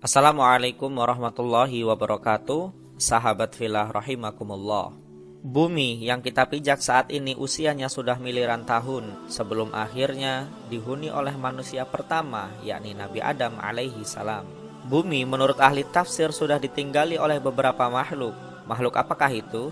Assalamualaikum warahmatullahi wabarakatuh. Sahabat filah rahimakumullah. Bumi yang kita pijak saat ini usianya sudah miliaran tahun sebelum akhirnya dihuni oleh manusia pertama, yakni Nabi Adam alaihi salam. Bumi menurut ahli tafsir sudah ditinggali oleh beberapa makhluk. Makhluk apakah itu?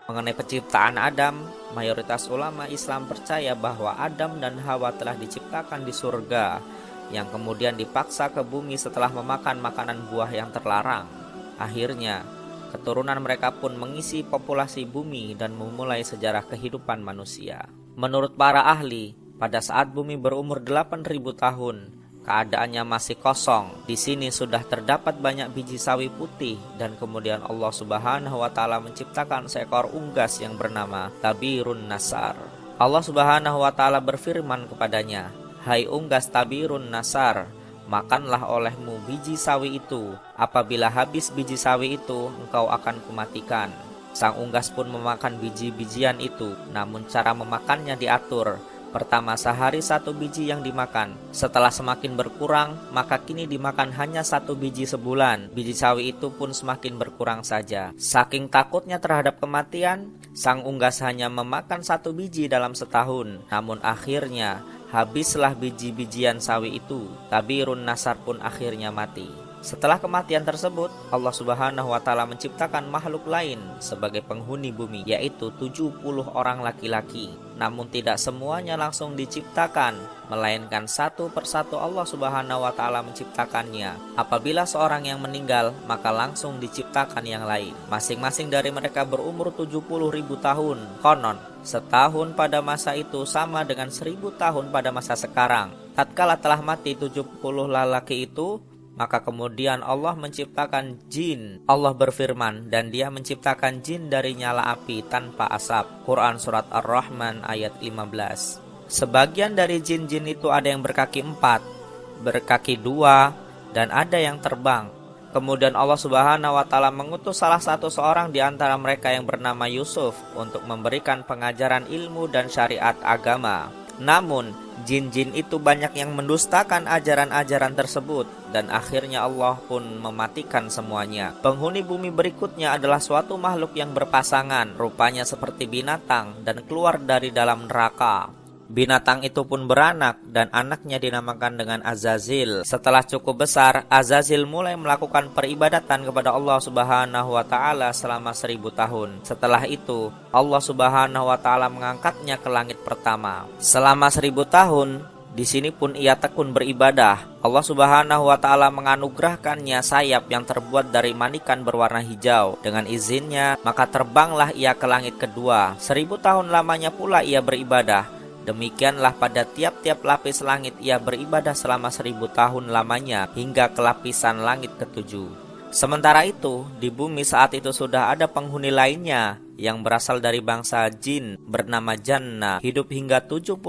Mengenai penciptaan Adam, mayoritas ulama Islam percaya bahwa Adam dan Hawa telah diciptakan di surga, yang kemudian dipaksa ke bumi setelah memakan makanan buah yang terlarang. Akhirnya, keturunan mereka pun mengisi populasi bumi dan memulai sejarah kehidupan manusia. Menurut para ahli, pada saat bumi berumur 8.000 tahun, keadaannya masih kosong. Di sini sudah terdapat banyak biji sawi putih dan kemudian Allah Subhanahu wa taala menciptakan seekor unggas yang bernama Tabirun Nasar. Allah Subhanahu wa taala berfirman kepadanya, "Hai unggas Tabirun Nasar, makanlah olehmu biji sawi itu. Apabila habis biji sawi itu, engkau akan kumatikan." Sang unggas pun memakan biji-bijian itu, namun cara memakannya diatur. Pertama, sehari 1 biji yang dimakan. Setelah semakin berkurang, maka kini dimakan hanya 1 biji sebulan. Biji sawi itu pun semakin berkurang saja. Saking takutnya terhadap kematian, sang unggas hanya memakan 1 biji dalam setahun. Namun akhirnya, habislah biji-bijian sawi itu. Tabirun Nasar pun akhirnya mati. Setelah kematian tersebut, Allah Subhanahu wa taala menciptakan makhluk lain sebagai penghuni bumi, yaitu 70 orang laki-laki. Namun tidak semuanya langsung diciptakan, melainkan satu persatu Allah Subhanahu wa taala menciptakannya. Apabila seorang yang meninggal, maka langsung diciptakan yang lain. Masing-masing dari mereka berumur 70.000 tahun. Konon, setahun pada masa itu sama dengan 1000 tahun pada masa sekarang. Tatkala telah mati 70 lelaki itu, maka kemudian Allah menciptakan jin. Allah berfirman, dan Dia menciptakan jin dari nyala api tanpa asap. Quran Surat Ar-Rahman ayat 15. Sebagian dari jin-jin itu ada yang berkaki 4, berkaki 2, dan ada yang terbang. Kemudian Allah Subhanahu wa taala mengutus salah satu seorang di antara mereka yang bernama Yusuf untuk memberikan pengajaran ilmu dan syariat agama. Namun, jin-jin itu banyak yang mendustakan ajaran-ajaran tersebut dan akhirnya Allah pun mematikan semuanya. Penghuni bumi berikutnya adalah suatu makhluk yang berpasangan, rupanya seperti binatang dan keluar dari dalam neraka. Binatang itu pun beranak dan anaknya dinamakan dengan Azazil. Setelah cukup besar, Azazil mulai melakukan peribadatan kepada Allah Subhanahu wa taala selama 1000 tahun. Setelah itu, Allah Subhanahu wa taala mengangkatnya ke langit pertama. Selama 1000 tahun, di sini pun ia tekun beribadah. Allah Subhanahu wa taala menganugerahkannya sayap yang terbuat dari manikan berwarna hijau. Dengan izinnya, maka terbanglah ia ke langit kedua. 1000 tahun lamanya pula ia beribadah. Demikianlah pada tiap-tiap lapis langit ia beribadah selama 1000 tahun lamanya hingga ke lapisan langit ke-7. Sementara itu, di bumi saat itu sudah ada penghuni lainnya yang berasal dari bangsa jin bernama Janna, hidup hingga 70.000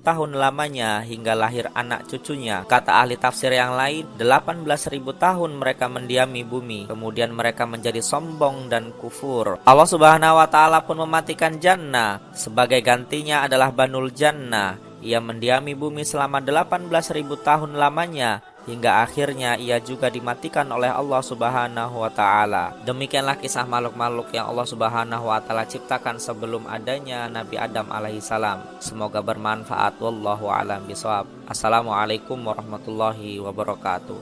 tahun lamanya hingga lahir anak cucunya. Kata ahli tafsir yang lain, 18.000 tahun mereka mendiami bumi, kemudian mereka menjadi sombong dan kufur. Allah Subhanahu wa taala pun mematikan Janna. Sebagai gantinya adalah Banul Janna. Ia mendiami bumi selama 18.000 tahun lamanya hingga akhirnya ia juga dimatikan oleh Allah Subhanahu wa taala. Demikianlah kisah makhluk-makhluk yang Allah Subhanahu wa taala ciptakan sebelum adanya Nabi Adam alaihi salam. Semoga bermanfaat. Wallahu a'lam bishawab. Assalamualaikum warahmatullahi wabarakatuh.